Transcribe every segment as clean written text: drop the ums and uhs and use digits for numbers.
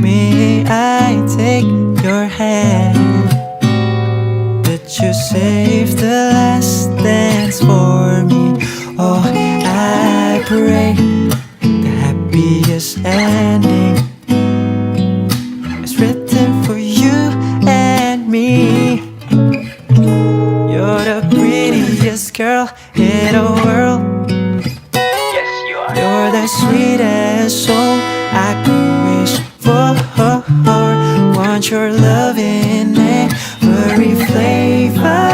May I take your hand? That you save the last dance for me. Oh, I pray the happiest ending is written for you and me. You're the prettiest girl in the world. Yes, you are. You're the sweetest soul I could wish for. Want your love in every flavor.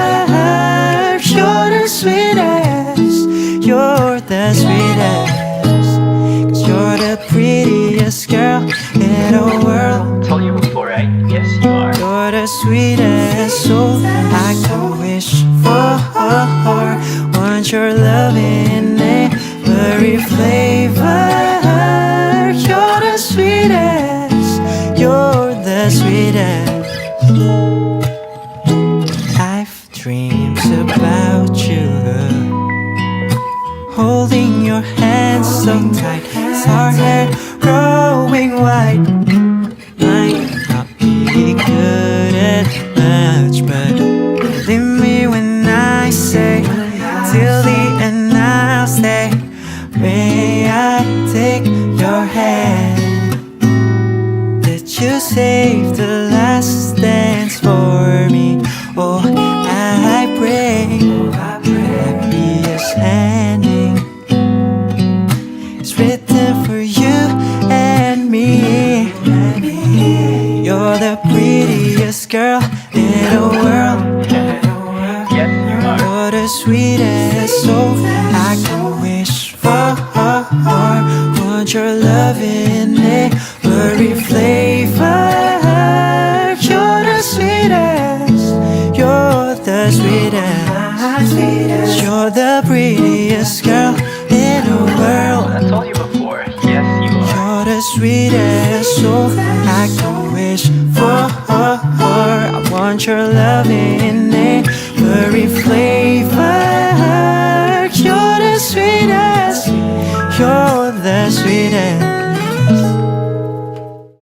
You're the sweetest. You're the sweetest. 'Cause you're the prettiest girl in the world. Told you before, right? Yes, you are. You're the sweetest soul I could wish for. Want your love in every flavor. You're the sweetest. You're the sweetest. I've dreams about you, holding your hands so tight. Our hair growing white. Might not be good at much, but believe me when I say till the end I'll stay. May I take your hand? That you save the last dance for me. Oh, I pray happiest ending is written for you and me. You're the prettiest girl in the world. Yes, you are. You're the sweetest soul I could wish for. Want your love in every flavor. You're the sweetest. You're the sweetest. You're the prettiest girl in the world. I told you before. Yes, you are. You're the sweetest soul I could wish for. I want your love in